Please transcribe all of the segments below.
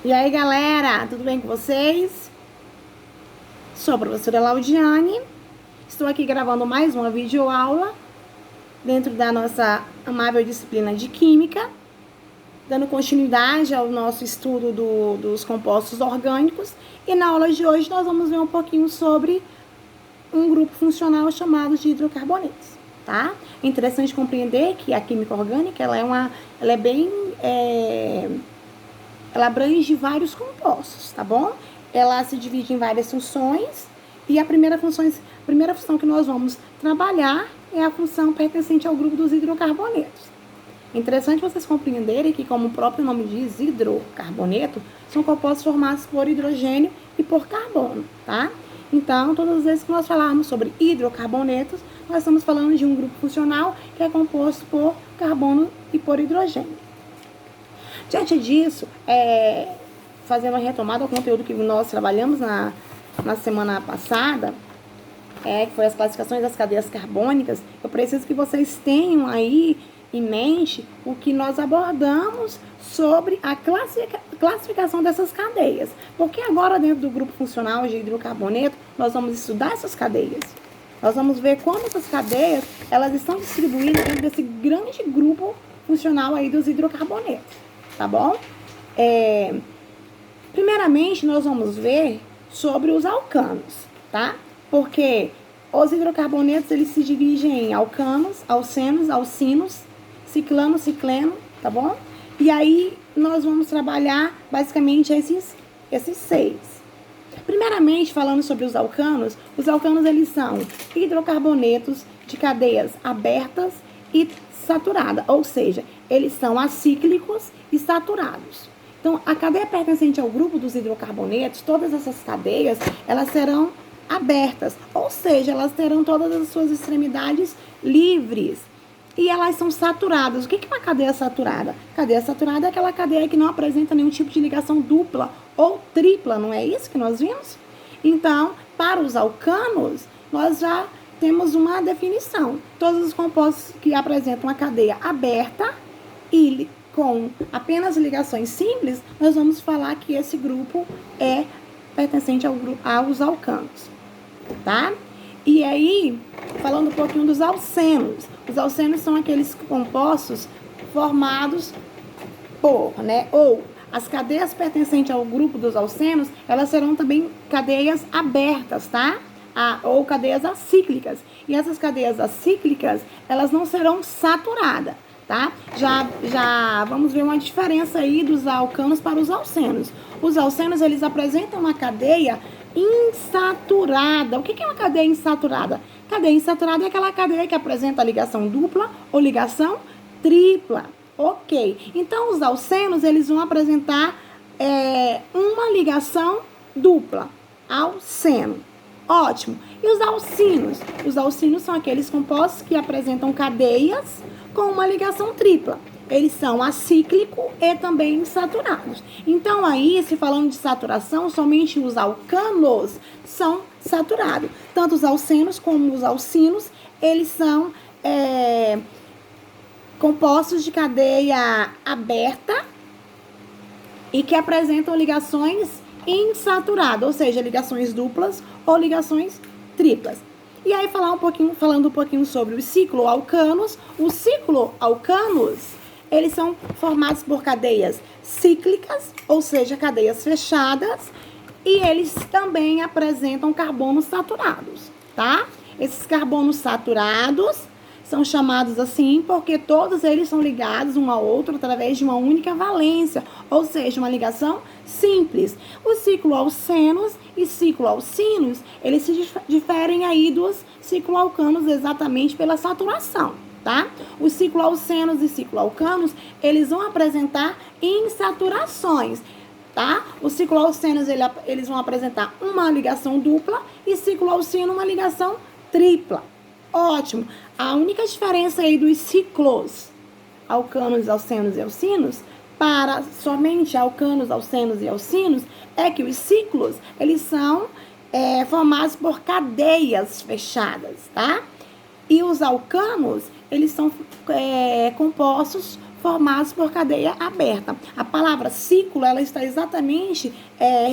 E aí, galera, tudo bem com vocês? Sou a professora Laudiane. Estou aqui gravando mais uma videoaula dentro da nossa amável disciplina de Química, dando continuidade ao nosso estudo dos compostos orgânicos. E na aula de hoje nós vamos ver um pouquinho sobre um grupo funcional chamado de hidrocarbonetos, tá? É interessante compreender que a química orgânica, ela abrange vários compostos, tá bom? Ela se divide em várias funções e a primeira função que nós vamos trabalhar é a função pertencente ao grupo dos hidrocarbonetos. É interessante vocês compreenderem que, como o próprio nome diz, hidrocarboneto, são compostos formados por hidrogênio e por carbono, tá? Então, todas as vezes que nós falarmos sobre hidrocarbonetos, nós estamos falando de um grupo funcional que é composto por carbono e por hidrogênio. Diante disso, fazendo uma retomada ao conteúdo que nós trabalhamos na semana passada, que foi as classificações das cadeias carbônicas, eu preciso que vocês tenham aí em mente o que nós abordamos sobre a classificação dessas cadeias. Porque agora, dentro do grupo funcional de hidrocarboneto, nós vamos estudar essas cadeias. Nós vamos ver como essas cadeias elas estão distribuídas dentro desse grande grupo funcional aí dos hidrocarbonetos. Tá bom? Primeiramente, nós vamos ver sobre os alcanos, tá? Porque os hidrocarbonetos, eles se dividem em alcanos, alcenos, alcinos, ciclano, cicleno, tá bom? E aí, nós vamos trabalhar, basicamente, esses 6. Primeiramente, falando sobre os alcanos, eles são hidrocarbonetos de cadeias abertas e saturada, ou seja, eles são acíclicos e saturados. Então, a cadeia pertencente ao grupo dos hidrocarbonetos, todas essas cadeias, elas serão abertas, ou seja, elas terão todas as suas extremidades livres. E elas são saturadas. O que é uma cadeia saturada? Cadeia saturada é aquela cadeia que não apresenta nenhum tipo de ligação dupla ou tripla, não é isso que nós vimos? Então, para os alcanos, nós já temos uma definição. Todos os compostos que apresentam a cadeia aberta e com apenas ligações simples, nós vamos falar que esse grupo é pertencente aos alcanos, tá? E aí, falando um pouquinho dos alcenos. Os alcenos são aqueles compostos formados por, ou as cadeias pertencentes ao grupo dos alcenos, elas serão também cadeias abertas, tá? Ou cadeias acíclicas. E essas cadeias acíclicas, elas não serão saturadas, tá? Já vamos ver uma diferença aí dos alcanos para os alcenos. Os alcenos, eles apresentam uma cadeia insaturada. O que é uma cadeia insaturada? Cadeia insaturada é aquela cadeia que apresenta ligação dupla ou ligação tripla. Ok. Então, os alcenos, eles vão apresentar uma ligação dupla. Alceno. Ótimo. E os alcinos? Os alcinos são aqueles compostos que apresentam cadeias com uma ligação tripla. Eles são acíclicos e também insaturados. Então, aí, se falando de saturação, somente os alcanos são saturados. Tanto os alcenos como os alcinos, eles são compostos de cadeia aberta e que apresentam ligações insaturadas, ou seja, ligações duplas ou ligações triplas. E aí, falando um pouquinho sobre os cicloalcanos. Os cicloalcanos, eles são formados por cadeias cíclicas, ou seja, cadeias fechadas, e eles também apresentam carbonos saturados, tá? Esses carbonos saturados são chamados assim porque todos eles são ligados um ao outro através de uma única valência, ou seja, uma ligação simples. Os cicloalcenos e cicloalcinos, eles se diferem aí dos cicloalcanos exatamente pela saturação, tá? Os cicloalcenos e cicloalcanos, eles vão apresentar insaturações, tá? Os cicloalcenos, eles vão apresentar uma ligação dupla e cicloalcino uma ligação tripla. Ótimo. A única diferença aí dos ciclos, alcanos, alcenos e alcinos, para somente alcanos, alcenos e alcinos, é que os ciclos, eles são formados por cadeias fechadas, tá? E os alcanos, eles são compostos formados por cadeia aberta. A palavra ciclo, ela está exatamente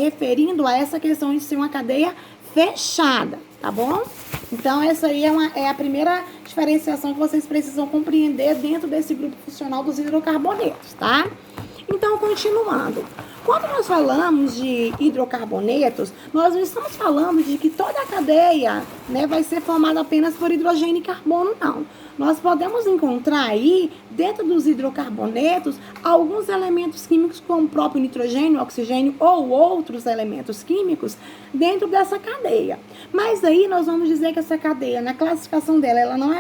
referindo a essa questão de ser uma cadeia fechada, tá bom? Então, essa aí é a primeira diferenciação que vocês precisam compreender dentro desse grupo funcional dos hidrocarbonetos, tá? Então, continuando. Quando nós falamos de hidrocarbonetos, nós não estamos falando de que toda a cadeia, né, vai ser formada apenas por hidrogênio e carbono, não. Nós podemos encontrar aí, dentro dos hidrocarbonetos, alguns elementos químicos, como o próprio nitrogênio, oxigênio ou outros elementos químicos dentro dessa cadeia. Mas aí nós vamos dizer que essa cadeia, na classificação dela, ela não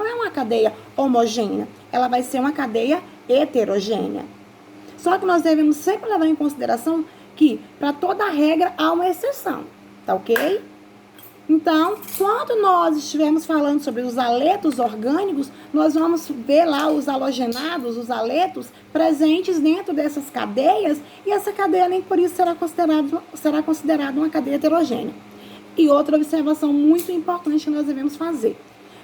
é uma cadeia homogênea, ela vai ser uma cadeia heterogênea. Só que nós devemos sempre levar em consideração que, para toda regra, há uma exceção, tá ok? Então, quando nós estivermos falando sobre os aletos orgânicos, nós vamos ver lá os halogenados, os aletos, presentes dentro dessas cadeias, e essa cadeia nem por isso será considerada uma cadeia heterogênea. E outra observação muito importante que nós devemos fazer.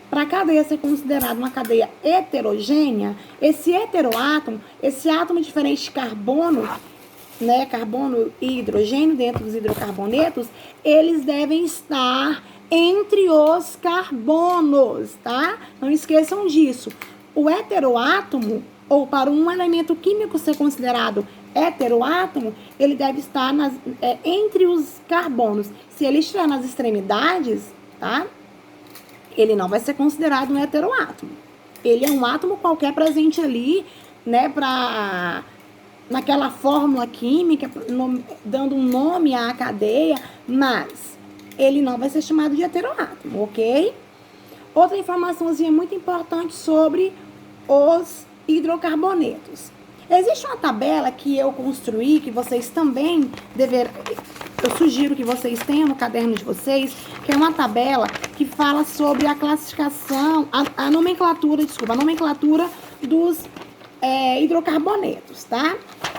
Para a cadeia ser considerada uma cadeia heterogênea, esse heteroátomo, esse átomo diferente de carbono, né, carbono e hidrogênio dentro dos hidrocarbonetos, eles devem estar entre os carbonos, tá? Não esqueçam disso. O heteroátomo, ou para um elemento químico ser considerado heteroátomo, ele deve estar entre os carbonos. Se ele estiver nas extremidades, tá? Ele não vai ser considerado um heteroátomo. Ele é um átomo qualquer presente ali, né, naquela fórmula química, dando um nome à cadeia, mas ele não vai ser chamado de heteroátomo, ok? Outra informaçãozinha muito importante sobre os hidrocarbonetos. Existe uma tabela que eu construí, que vocês também eu sugiro que vocês tenham no caderno de vocês, que é uma tabela que fala sobre a classificação, a nomenclatura dos hidrocarbonetos, tá?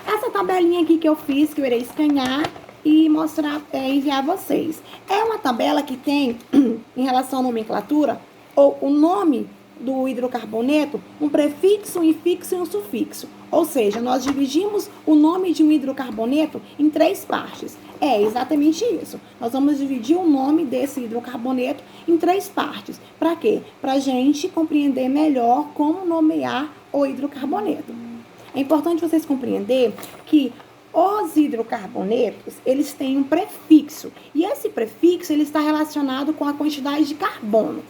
Essa tabelinha aqui que eu fiz, que eu irei escanear e mostrar, enviar a vocês. É uma tabela que tem, em relação à nomenclatura, ou o nome do hidrocarboneto, um prefixo, um infixo e um sufixo. Ou seja, nós dividimos o nome de um hidrocarboneto em 3 partes. É exatamente isso. Nós vamos dividir o nome desse hidrocarboneto em 3 partes. Para quê? Para a gente compreender melhor como nomear o hidrocarboneto. É importante vocês compreenderem que os hidrocarbonetos, eles têm um prefixo. E esse prefixo, ele está relacionado com a quantidade de carbono,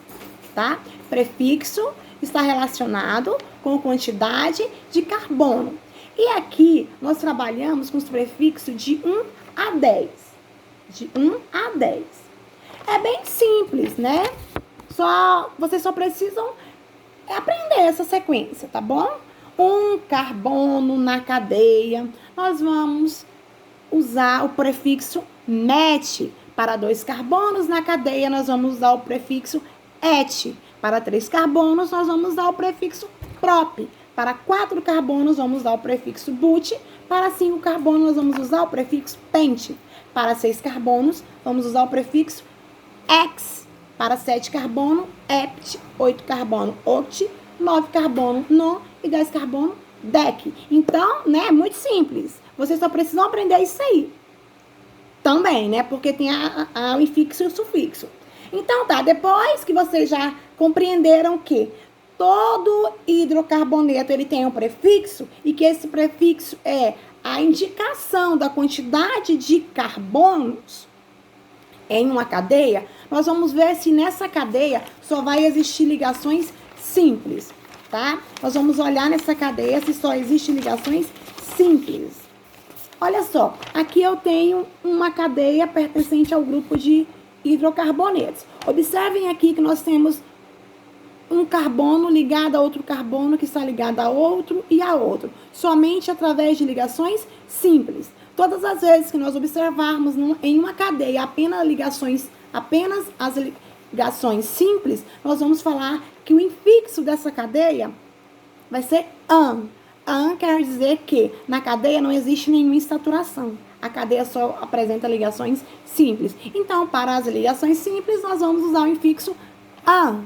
tá? Prefixo está relacionado com a quantidade de carbono. E aqui, nós trabalhamos com os prefixos de 1 a 10. De 1 a 10. É bem simples, né? Vocês só precisam aprender essa sequência, tá bom? 1 carbono na cadeia. Nós vamos usar o prefixo met. Para 2 carbonos na cadeia, nós vamos usar o prefixo et. Para 3 carbonos, nós vamos usar o prefixo prop. Para 4 carbonos, vamos usar o prefixo but. Para 5 carbonos, nós vamos usar o prefixo pent. Para 6 carbonos, vamos usar o prefixo ex. Para 7 carbono, ept. 8 carbono, oct. 9 carbono, non. E 10 carbono, dec. Então, né, é muito simples. Vocês só precisam aprender isso aí. Também, né, porque tem o infixo e o sufixo. Então, tá, depois que vocês já compreenderam que todo hidrocarboneto ele tem um prefixo e que esse prefixo é a indicação da quantidade de carbonos em uma cadeia, nós vamos ver se nessa cadeia só vai existir ligações simples, tá? Nós vamos olhar nessa cadeia se só existem ligações simples. Olha só, aqui eu tenho uma cadeia pertencente ao grupo de hidrocarbonetos. Observem aqui que nós temos um carbono ligado a outro carbono que está ligado a outro e a outro, somente através de ligações simples. Todas as vezes que nós observarmos em uma cadeia apenas as ligações simples, nós vamos falar que o infixo dessa cadeia vai ser an. An quer dizer que na cadeia não existe nenhuma insaturação. A cadeia só apresenta ligações simples. Então, para as ligações simples, nós vamos usar o infixo an.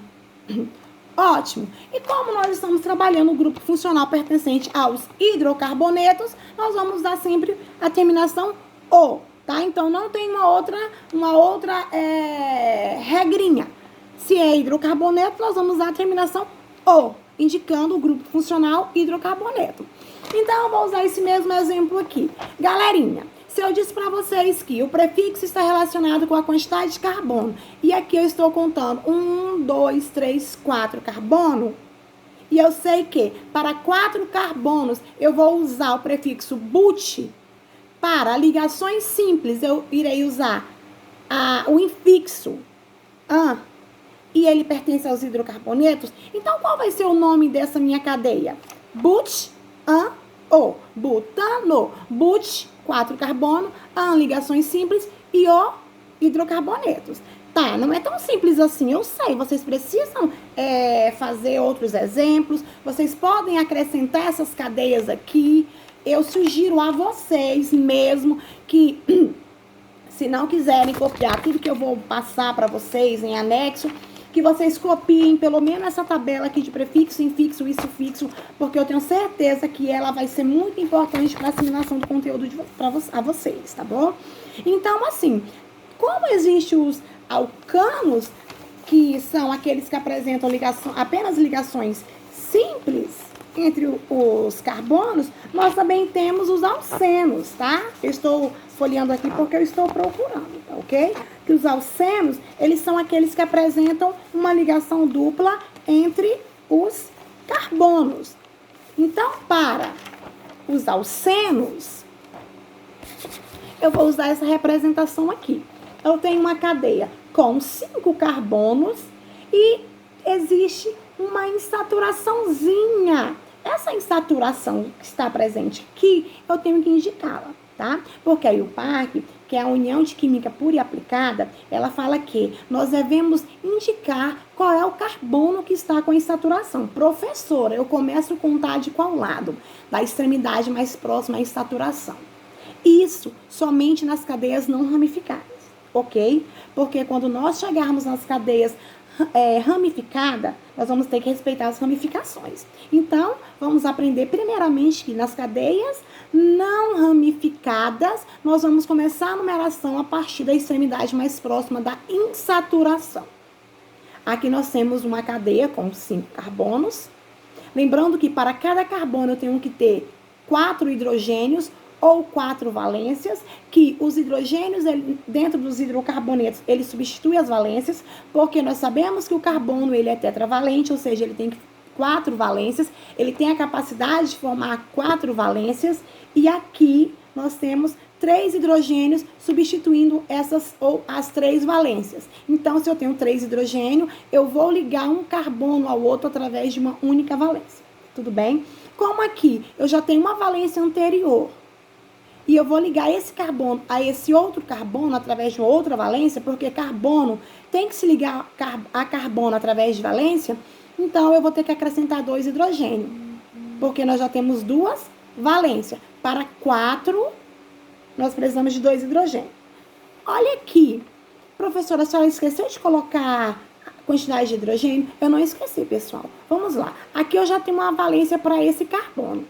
Ótimo. E como nós estamos trabalhando o grupo funcional pertencente aos hidrocarbonetos, nós vamos usar sempre a terminação O, tá? Então, não tem uma outra regrinha. Se é hidrocarboneto, nós vamos usar a terminação O, indicando o grupo funcional hidrocarboneto. Então, eu vou usar esse mesmo exemplo aqui. Galerinha, se eu disse para vocês que o prefixo está relacionado com a quantidade de carbono, e aqui eu estou contando 1, 2, 3, 4 carbono, e eu sei que para 4 carbonos eu vou usar o prefixo but. Para ligações simples, eu irei usar o infixo an, e ele pertence aos hidrocarbonetos. Então, qual vai ser o nome dessa minha cadeia? But, an, o. Butano. But, 4 carbono, an, ligações simples, e o, hidrocarbonetos. Tá, não é tão simples assim, eu sei. Vocês precisam fazer outros exemplos. Vocês podem acrescentar essas cadeias aqui. Eu sugiro a vocês mesmo que, se não quiserem copiar tudo que eu vou passar para vocês em anexo, que vocês copiem pelo menos essa tabela aqui de prefixo, infixo e sufixo, porque eu tenho certeza que ela vai ser muito importante para a assimilação do conteúdo a vocês, tá bom? Então, assim, como existem os alcanos, que são aqueles que apresentam apenas ligações simples entre os carbonos, nós também temos os alcenos, tá? Eu estou folheando aqui porque eu estou procurando, tá ok? Que os alcenos, eles são aqueles que apresentam uma ligação dupla entre os carbonos. Então, para os alcenos, eu vou usar essa representação aqui. Eu tenho uma cadeia com 5 carbonos e existe uma insaturaçãozinha. Essa insaturação que está presente aqui, eu tenho que indicá-la, tá? Porque a IUPAC, que é a União de Química Pura e Aplicada, ela fala que nós devemos indicar qual é o carbono que está com a insaturação. Professora, eu começo a contar de qual lado? Da extremidade mais próxima à insaturação. Isso somente nas cadeias não ramificadas, ok? Porque quando nós chegarmos nas cadeias ramificada, nós vamos ter que respeitar as ramificações. Então, vamos aprender primeiramente que nas cadeias não ramificadas, nós vamos começar a numeração a partir da extremidade mais próxima da insaturação. Aqui nós temos uma cadeia com 5 carbonos. Lembrando que para cada carbono eu tenho que ter 4 hidrogênios ou 4 valências, que os hidrogênios, dentro dos hidrocarbonetos, ele substitui as valências, porque nós sabemos que o carbono, ele é tetravalente, ou seja, ele tem 4 valências, ele tem a capacidade de formar 4 valências, e aqui nós temos 3 hidrogênios substituindo as 3 valências. Então, se eu tenho 3 hidrogênios, eu vou ligar um carbono ao outro através de uma única valência. Tudo bem? Como aqui eu já tenho uma valência anterior, e eu vou ligar esse carbono a esse outro carbono através de uma outra valência, porque carbono tem que se ligar a carbono através de valência, então eu vou ter que acrescentar 2 hidrogênios, porque nós já temos 2 valências. Para 4, nós precisamos de 2 hidrogênios. Olha aqui, professora, a senhora esqueceu de colocar a quantidade de hidrogênio? Eu não esqueci, pessoal. Vamos lá. Aqui eu já tenho uma valência para esse carbono.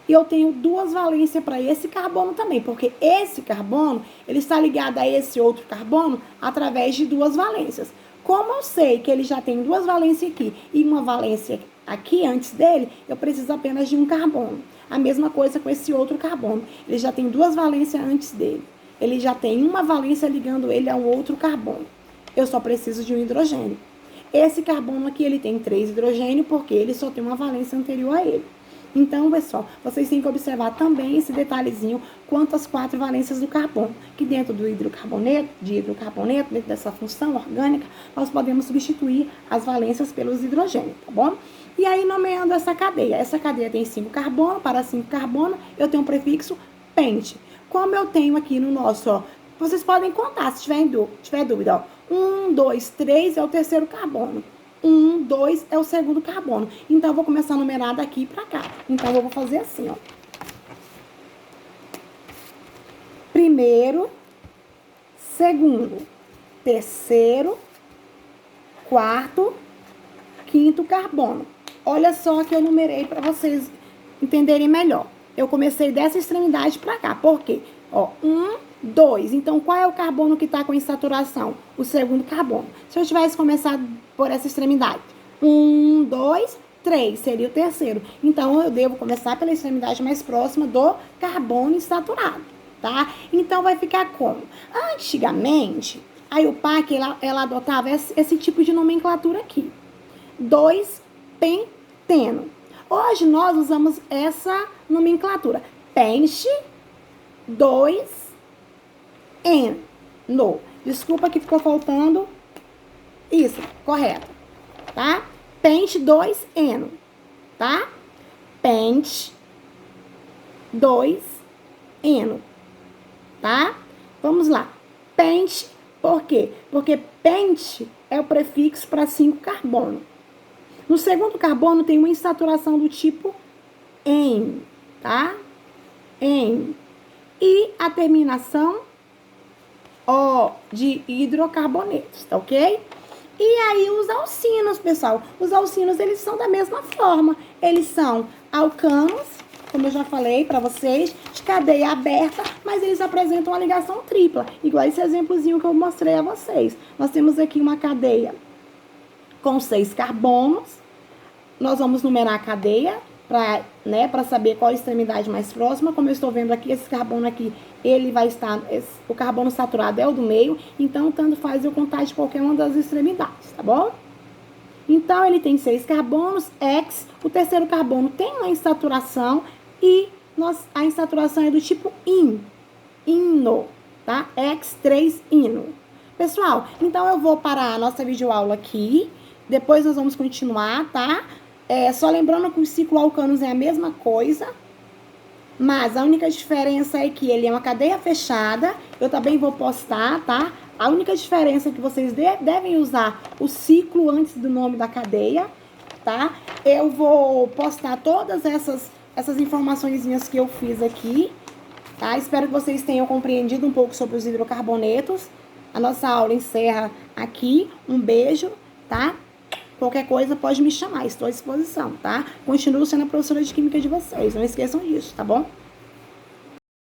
E eu tenho 2 valências para esse carbono também, porque esse carbono, ele está ligado a esse outro carbono através de 2 valências. Como eu sei que ele já tem 2 valências aqui e uma valência aqui antes dele, eu preciso apenas de um carbono. A mesma coisa com esse outro carbono. Ele já tem 2 valências antes dele. Ele já tem uma valência ligando ele ao outro carbono. Eu só preciso de um hidrogênio. Esse carbono aqui, ele tem 3 hidrogênios, porque ele só tem uma valência anterior a ele. Então, pessoal, vocês têm que observar também esse detalhezinho quanto às 4 valências do carbono, que dentro do hidrocarboneto, dentro dessa função orgânica, nós podemos substituir as valências pelos hidrogênios, tá bom? E aí, nomeando essa cadeia tem 5 carbono, para 5 carbono, eu tenho um prefixo pente. Como eu tenho aqui no nosso, ó, vocês podem contar se tiver dúvida, ó. 1, 2, 3 é o terceiro carbono. 1, 2 é o segundo carbono. Então, eu vou começar a numerar daqui pra cá. Então, eu vou fazer assim, ó. Primeiro, segundo, terceiro, quarto, quinto carbono. Olha só que eu numerei para vocês entenderem melhor. Eu comecei dessa extremidade para cá. Por quê? Ó, 1, 2. Então, qual é o carbono que está com insaturação? O segundo carbono. Se eu tivesse começado por essa extremidade, 1, 2, 3 seria o terceiro. Então, eu devo começar pela extremidade mais próxima do carbono insaturado, tá? Então, vai ficar como? Antigamente, a IUPAC, ela adotava esse tipo de nomenclatura aqui. 2-penteno. Hoje, nós usamos essa nomenclatura. Pente, 2-eno. Desculpa que ficou faltando isso, correto, tá? Pente, 2-eno, tá? Pente, 2-eno, tá? Vamos lá. Pente, por quê? Porque pente é o prefixo para 5 carbono. No segundo carbono tem uma insaturação do tipo en, tá? En. E a terminação O de hidrocarbonetos, tá ok? E aí os alcinos, pessoal. Os alcinos, eles são da mesma forma. Eles são alcanos, como eu já falei para vocês, de cadeia aberta, mas eles apresentam uma ligação tripla. Igual esse exemplozinho que eu mostrei a vocês. Nós temos aqui uma cadeia com 6 carbonos. Nós vamos numerar a cadeia para saber qual a extremidade mais próxima. Como eu estou vendo aqui, esse carbono aqui, ele vai estar, o carbono saturado é o do meio, então tanto faz eu contar de qualquer uma das extremidades, tá bom? Então, ele tem 6 carbonos, X, o terceiro carbono tem uma insaturação e a insaturação é do tipo ino, tá? X3-ino. Pessoal, então eu vou parar a nossa videoaula aqui, depois nós vamos continuar, tá? Só lembrando que os cicloalcanos é a mesma coisa, mas a única diferença é que ele é uma cadeia fechada. Eu também vou postar, tá? A única diferença é que vocês devem usar o ciclo antes do nome da cadeia, tá? Eu vou postar todas essas informaçõezinhas que eu fiz aqui, tá? Espero que vocês tenham compreendido um pouco sobre os hidrocarbonetos. A nossa aula encerra aqui. Um beijo, tá? Qualquer coisa pode me chamar, estou à disposição, tá? Continuo sendo a professora de química de vocês, não esqueçam disso, tá bom?